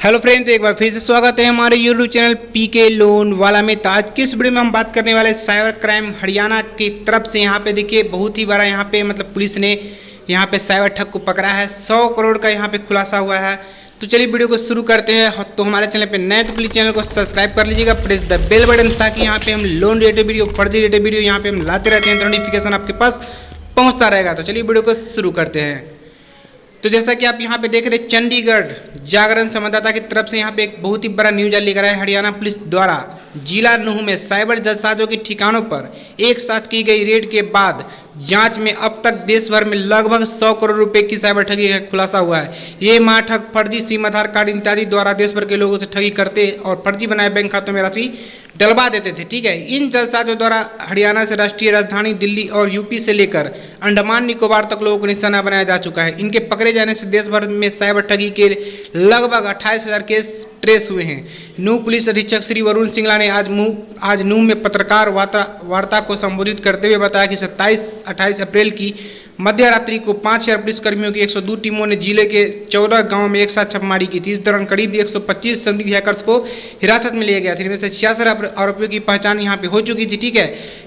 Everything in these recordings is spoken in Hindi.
हेलो फ्रेंड, तो एक बार फिर से स्वागत है हमारे यूट्यूब चैनल पीके लोन वाला में। तो आज की इस वीडियो में हम बात करने वाले साइबर क्राइम हरियाणा की तरफ से। यहाँ पे देखिए बहुत ही बड़ा यहाँ पे पुलिस ने यहाँ पे साइबर ठग को पकड़ा है। 100 करोड़ का यहाँ पे खुलासा हुआ है। तो चलिए वीडियो को शुरू करते हैं। तो हमारे चैनल पे नए तो प्लीज चैनल को सब्सक्राइब कर लीजिएगा, प्रेस द बेल बटन, ताकि यहाँ पे हम लोन रिलेटेड वीडियो, फर्जी रिलेटेड वीडियो यहाँ पे हम लाते रहते हैं तो नोटिफिकेशन आपके पास पहुँचता रहेगा। तो चलिए वीडियो को शुरू करते हैं। तो जैसा कि आप यहाँ पे देख रहे हैं, चंडीगढ़ जागरण संवाददाता की तरफ से यहाँ पे एक बहुत ही बड़ा न्यूज लेकर आया। हरियाणा पुलिस द्वारा जिला नूह में साइबर जालसाजों के ठिकानों पर एक साथ की गई रेड के बाद जांच में अब तक देश भर में लगभग 100 करोड़ रुपए की साइबर ठगी का खुलासा हुआ है। ये महाठग फर्जी सिम, आधार कार्ड इत्यादि द्वारा देश भर के लोगों से ठगी करते और फर्जी बनाए बैंक खातों में राशि डलवा देते थे। ठीक है, इन जालसाजों द्वारा हरियाणा से राष्ट्रीय राजधानी दिल्ली और यूपी से लेकर अंडमान निकोबार तक लोगों को निशाना बनाया जा चुका है। इनके पकड़े जाने से देश भर में साइबर ठगी के लगभग 28,000 केस ट्रेस हुए हैं। नूह पुलिस अधीक्षक श्री वरुण सिंगला ने आज नूह में पत्रकार वार्ता को संबोधित करते हुए बताया कि 27-28 अप्रैल की मध्य रात्रि को 5,000 पुलिसकर्मियों की 102 टीमों ने जिले के 14 गांवों में एक साथ छापेमारी की थी। इस दौरान करीब 125 संदिग्ध हैकर्स को हिरासत में लिया गया था। इनमें से 66 आरोपियों की पहचान यहां पे हो चुकी थी। ठीक है,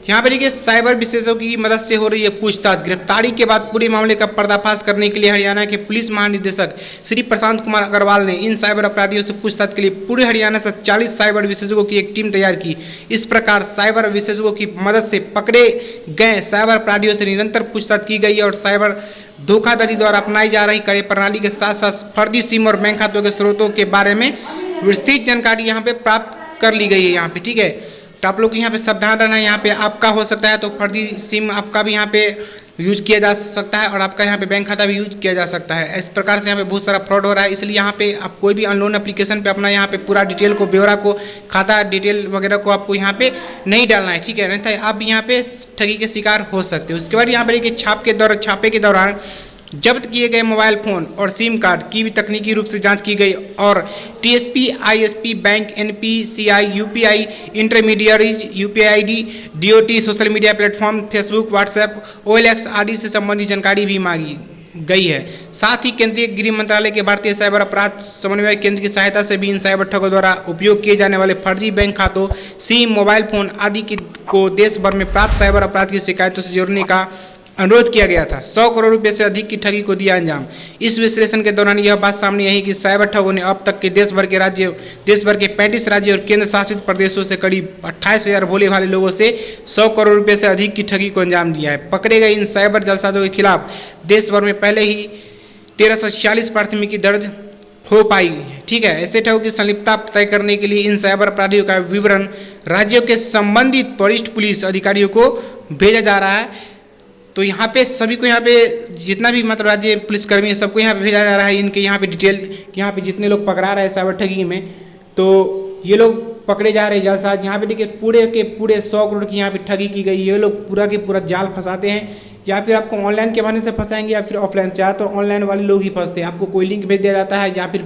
यहां पर देखिए साइबर विशेषज्ञों की मदद से हो रही है पूछताछ। गिरफ्तारी के बाद पूरे मामले का पर्दाफाश करने के लिए हरियाणा के पुलिस महानिदेशक श्री प्रशांत कुमार अग्रवाल ने इन साइबर अपराधियों से पूछताछ के लिए पूरे हरियाणा से 40 साइबर विशेषज्ञों की एक टीम तैयार की। इस प्रकार साइबर विशेषज्ञों की मदद से पकड़े गए साइबर अपराधियों से निरंतर पूछताछ की गई और साइबर धोखाधड़ी द्वारा अपनाई जा रही कार्यप्रणाली के साथ साथ फर्जी सिम और बैंक खातों के स्रोतों के बारे में विस्तृत जानकारी यहाँ पे प्राप्त कर ली गई है। यहाँ पे ठीक है, तो आप लोग यहाँ पे सावधान रहना है। यहाँ पे आपका हो सकता है तो फर्जी सिम आपका भी यहाँ पे यूज किया जा सकता है और आपका यहाँ पे बैंक खाता भी यूज किया जा सकता है। इस प्रकार से यहाँ पे बहुत सारा फ्रॉड हो रहा है। इसलिए यहाँ पे आप कोई भी अननोन एप्लीकेशन पे अपना यहाँ पे पूरा डिटेल को, ब्यौरा को, खाता डिटेल वगैरह को आपको यहाँ पे नहीं डालना है। ठीक है, नहीं तो आप यहाँ पे ठगी के शिकार हो सकते हो। उसके बाद यहाँ पे छापे के दौरान जब्त किए गए मोबाइल फोन और सिम कार्ड की भी तकनीकी रूप से जांच की गई और TSP, ISP, bank, NPCI, UPI intermediaries, UPI ID, DOT, social media platform, Facebook, WhatsApp, OLX आदि से संबंधित जानकारी भी मांगी गई है। साथ ही केंद्रीय गृह मंत्रालय के भारतीय साइबर अपराध समन्वय केंद्र की सहायता से भी इन साइबर ठगों द्वारा उपयोग किए जाने वाले फर्जी बैंक खातों, सिम, मोबाइल फोन आदि को देश भर में प्राप्त साइबर अपराध की शिकायतों से जोड़ने का अनुरोध किया गया था। 100 करोड़ रुपए से अधिक की ठगी को दिया अंजाम। इस विश्लेषण के दौरान यह बात सामने आई कि साइबर ठगों ने अब तक के देश भर के 35 राज्य और केंद्र शासित प्रदेशों से करीब 28,000 भोले भाले लोगों से 100 करोड़ रुपए से अधिक की ठगी को अंजाम दिया है। पकड़े गए इन साइबर जालसाजों के खिलाफ देश भर में पहले ही 1346 प्राथमिकी दर्ज हो पाई है। ठीक है, ऐसे ठगों की संलिप्तता तय करने के लिए इन साइबर अपराधियों का विवरण राज्यों के संबंधित वरिष्ठ पुलिस अधिकारियों को भेजा जा रहा है। तो यहाँ पे सभी को, यहाँ पे जितना भी राज्य पुलिसकर्मी है सबको यहाँ पे भेजा जा रहा है। इनके यहाँ पे डिटेल, यहाँ पे जितने लोग पकड़ा रहे हैं साइबर ठगी में, तो ये लोग पकड़े जा रहे हैं जालसाज। यहाँ पे देखिए पूरे के पूरे 100 करोड़ की यहाँ पे ठगी की गई। ये लोग पूरा के पूरा जाल फंसाते हैं, या फिर आपको ऑनलाइन के बहाने से फंसाएंगे या फिर ऑफलाइन से। ज़्यादातर तो ऑनलाइन वाले लोग ही फंसते हैं। आपको कोई लिंक भेज दिया जाता है, या फिर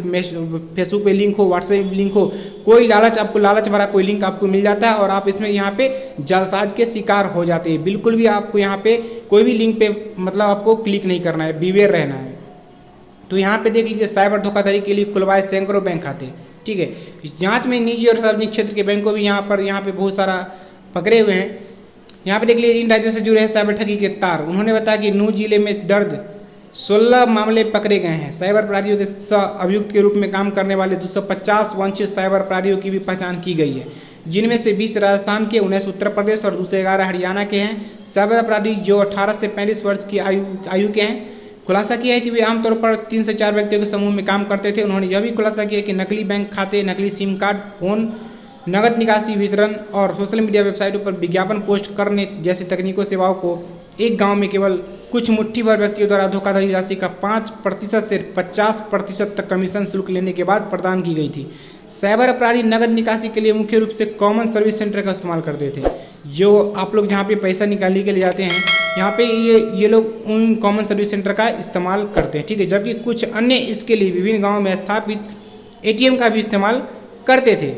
फेसबुक पे लिंक हो, व्हाट्सएप पे लिंक हो, कोई आपको लालच भरा कोई लिंक आपको मिल जाता है और आप इसमें यहाँ पे जालसाज के शिकार हो जाते हैं। बिल्कुल भी आपको यहाँ पे कोई भी लिंक पे आपको क्लिक नहीं करना है, बीवेयर रहना है। तो यहाँ पे देख लीजिए साइबर धोखाधड़ी के लिए खुलवाए सैकड़ों बैंक खाते। ठीक है, जांच में निजी और सार्वजनिक क्षेत्र के बैंकों भी यहाँ पे बहुत सारा पकड़े हुए हैं। यहाँ पे देख लीजिए इन राज्यों से जुड़े हैं साइबर ठगी के तार। उन्होंने बताया कि नूह जिले में दर्ज 16 मामले पकड़े गए हैं। साइबर अपराधियों के अभियुक्त के रूप में काम करने वाले 250 वांछित साइबर अपराधियों की भी पहचान की गई है, जिनमें से 20 राजस्थान के, 19 उत्तर प्रदेश और दूसरे 11 हरियाणा के हैं। साइबर अपराधी जो 18 से 35 वर्ष की आयु के हैं। खुलासा किया है कि वे आमतौर पर 3 से 4 व्यक्तियों के समूह में काम करते थे। उन्होंने यह भी खुलासा किया कि नकली बैंक खाते, नकली सिम कार्ड, फोन, नगद निकासी वितरण और सोशल मीडिया वेबसाइटों पर विज्ञापन पोस्ट करने जैसी तकनीकों सेवाओं को एक गांव में केवल कुछ मुट्ठी भर व्यक्तियों द्वारा धोखाधड़ी राशि का 5% से 50% तक कमीशन शुल्क लेने के बाद प्रदान की गई थी। साइबर अपराधी नगद निकासी के लिए मुख्य रूप से कॉमन सर्विस सेंटर का इस्तेमाल करते थे। जो आप लोग जहाँ पे पैसा निकालने के लिए जाते हैं, यहाँ पे ये लोग उन कॉमन सर्विस सेंटर का इस्तेमाल करते हैं। ठीक है, जबकि कुछ अन्य इसके लिए विभिन्न गाँवों में स्थापित ATM का भी इस्तेमाल करते थे,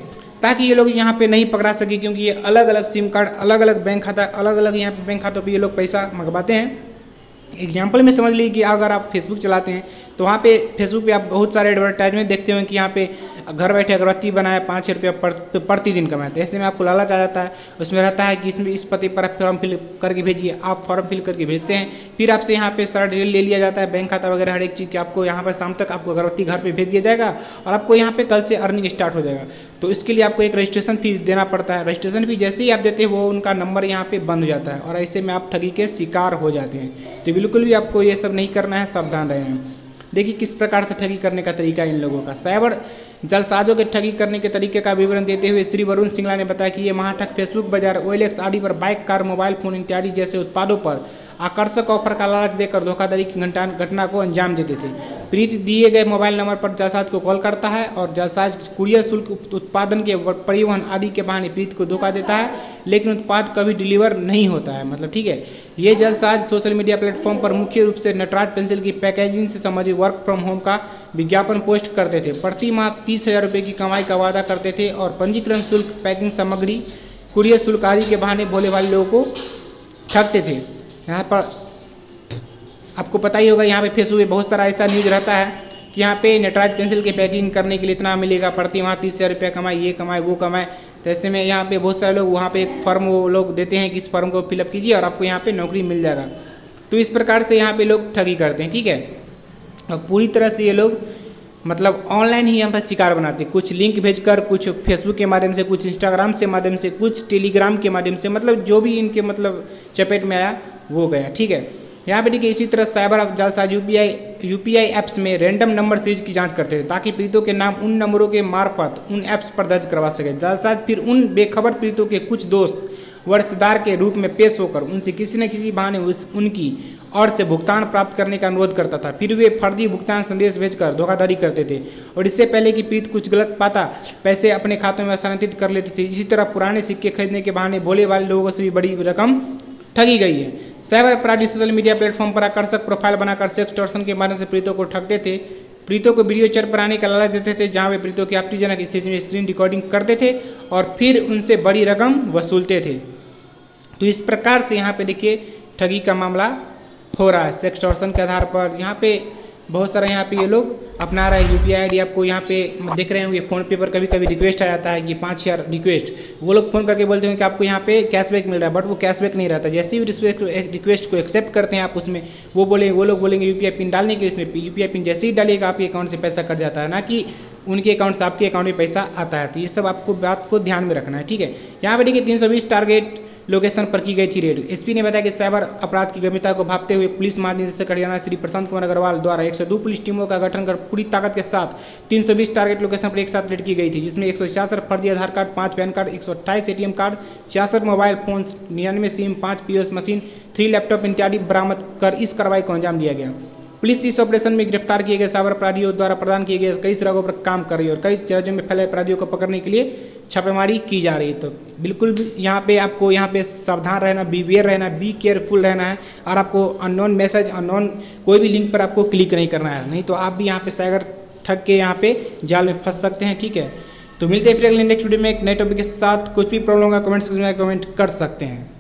ताकि ये लोग यहाँ पे नहीं पकड़ा सके, क्योंकि ये अलग अलग सिम कार्ड, अलग अलग बैंक खाता, अलग अलग यहाँ पे बैंक खातों पे ये लोग पैसा मंगवाते हैं। एग्जाम्पल में समझ लीजिए कि अगर आप फेसबुक चलाते हैं तो वहाँ पे फेसबुक पे आप बहुत सारे एडवर्टाइजमेंट देखते हो कि यहाँ पे घर बैठे अगरबत्ती बनाए 5 रुपया प्रतिदिन कमाए। तो ऐसे में आपको लालच आ जाता है, उसमें रहता है कि इसमें इस पते पर आप फॉर्म फिल करके भेजिए। आप फॉर्म फिल करके भेजते हैं, फिर आपसे यहाँ पे सारा डिटेल ले लिया जाता है, बैंक खाता वगैरह हर एक चीज़ की आपको यहाँ पर शाम तक आपको अगरबत्ती घर पर भेज दिया जाएगा और आपको यहाँ पे कल से अर्निंग स्टार्ट हो जाएगा। तो इसके लिए आपको एक रजिस्ट्रेशन फी देना पड़ता है। रजिस्ट्रेशन फी जैसे ही आप देते हैं वो उनका नंबर यहाँ पे बंद हो जाता है और ऐसे में आप ठगी के शिकार हो जाते हैं। तो बिल्कुल भी आपको ये सब नहीं करना है, सावधान रहें। देखिए किस प्रकार से ठगी करने का तरीका इन लोगों का। साइबर जालसाजों के ठगी करने के तरीके का विवरण देते हुए श्री वरुण सिंगला ने बताया कि ये महाठग फेसबुक बाजार, OLX आदि पर बाइक, कार, मोबाइल फोन इत्यादि जैसे उत्पादों पर आकर्षक ऑफर का लालच देकर धोखाधड़ी की घटना को अंजाम देते थे। प्रीत दिए गए मोबाइल नंबर पर जालसाज को कॉल करता है और जालसाज कुरियर शुल्क, उत्पादन के परिवहन आदि के बहाने प्रीत को धोखा देता है, लेकिन उत्पाद कभी डिलीवर नहीं होता है। मतलब ठीक है, ये जालसाज सोशल मीडिया प्लेटफॉर्म पर मुख्य रूप से नटराज पेंसिल की पैकेजिंग से संबंधित वर्क फ्रॉम होम का विज्ञापन पोस्ट करते थे। प्रति माह 30,000 रुपये की कमाई का वादा करते थे और पंजीकरण शुल्क, पैकिंग सामग्री, कुरियर शुल्क आदि के बहाने भोले भाले लोगों को ठगते थे। यहाँ पर आपको पता ही होगा, यहाँ पे फेसबुक पे बहुत सारा ऐसा न्यूज रहता है कि यहाँ पे नटराज पेंसिल की पैकिंग करने के लिए इतना मिलेगा, प्रति माह 30,000 रुपया कमाए, ये कमाए वो कमाए। तो ऐसे में यहाँ पे बहुत सारे लोग वहाँ पे एक फॉर्म वो लोग देते हैं कि इस फॉर्म को फिलअप कीजिए और आपको यहाँ पे नौकरी मिल जाएगा। तो इस प्रकार से यहाँ पे लोग ठगी करते हैं, ठीक है। और पूरी तरह से ये लोग मतलब ऑनलाइन ही यहाँ पर शिकार बनाते हैं, कुछ लिंक भेजकर, कुछ फेसबुक के माध्यम से, कुछ इंस्टाग्राम से माध्यम से, कुछ टेलीग्राम के माध्यम से, मतलब जो भी इनके मतलब चपेट में आया वो गया, ठीक है। यहाँ पे देखिए इसी तरह साइबर जालसाज यूपीआई ऐप्स में रैंडम नंबर सीरीज की जांच करते थे ताकि पीड़ितों के नाम उन नंबरों के मार्फत उन ऐप्स पर दर्ज करवा सके। जालसाज फिर उन बेखबर पीड़ितों के कुछ दोस्त वर्षदार के रूप में पेश होकर उनसे किसी न किसी बहाने उनकी और से भुगतान प्राप्त करने का अनुरोध करता था। फिर वे फर्जी भुगतान संदेश भेजकर धोखाधड़ी करते थे और इससे पहले कि पीड़ित कुछ गलत पाता पैसे अपने खातों में स्थानांतरित कर लेते थे। इसी तरह पुराने सिक्के खरीदने के बहाने भोले वाले लोगों से भी बड़ी रकम ठगी गई है। साइबर अपराधी सोशल मीडिया प्लेटफॉर्म पर आकर्षक प्रोफाइल बनाकर सेक्स टॉर्शन के माध्यम से पीड़ितों को ठगते थे। पीड़ितों को वीडियो चैट पर आने का लालच देते थे जहां वे पीड़ितों की आपत्तिजनक स्थिति में स्क्रीन रिकॉर्डिंग करते थे और फिर उनसे बड़ी रकम वसूलते थे। तो इस प्रकार से यहाँ पे देखिए ठगी का मामला हो रहा है सेक्स टॉर्शन के आधार पर। यहाँ पे बहुत सारा यहाँ पे ये लोग अपना रहा है। यूपीआई आईडी आपको यहाँ पे देख रहे होंगे, फोन पे पर कभी कभी रिक्वेस्ट आ जाता है कि 5,000 रिक्वेस्ट, वो लोग फोन करके बोलते हैं कि आपको यहाँ पे कैशबैक मिल रहा है, बट वो कैशबैक नहीं रहता। जैसे ही रिक्वेस्ट को एक्सेप्ट करते हैं आप, उसमें वो लोग बोलेंगे यूपीआई पिन डालने के, उसमें यूपीआई पिन जैसे ही डालिएगा आपके अकाउंट से पैसा कट जाता है, ना कि उनके अकाउंट से आपके अकाउंट में पैसा आता है। तो ये सब आपको बात को ध्यान में रखना है, ठीक है। यहाँ पे देखिए 320 टारगेट लोकेशन पर की गई थी रेड। एसपी ने बताया कि साइबर अपराध की गंभीरता को भांपते हुए पुलिस महानिदेशक हरियाणा श्री प्रशांत कुमार अग्रवाल द्वारा 102 पुलिस टीमों का गठन कर पूरी ताकत के साथ 320 टारगेट लोकेशन पर एक साथ रेड की गई थी, जिसमें 166 फर्जी Aadhaar card, 5 PAN card, 128 ATM card, 66 mobile phone, 99 SIM, 5 POS machine, 3 laptop इत्यादि बरामद कर इस कार्रवाई को अंजाम दिया गया। पुलिस इस ऑपरेशन में गिरफ्तार किए गए साइबर अपराधियों द्वारा प्रदान किए गए कई सुरागों पर काम कर रही है और कई राज्यों में फैले अपराधियों को पकड़ने के लिए छापेमारी की जा रही है। तो बिल्कुल यहाँ पे आपको यहाँ पे सावधान रहना, बीवेयर रहना, बी केयरफुल रहना है और आपको अननोन मैसेज, अननोन कोई भी लिंक पर आपको क्लिक नहीं करना है, नहीं तो आप भी यहाँ पे साइबर ठग के यहाँ पे जाल में फंस सकते हैं, ठीक है। तो मिलते हैं फिर अगले नेक्स्ट वीडियो में एक नए टॉपिक के साथ। कुछ भी प्रॉब्लम होगा कमेंट सेक्शन में कमेंट कर सकते हैं।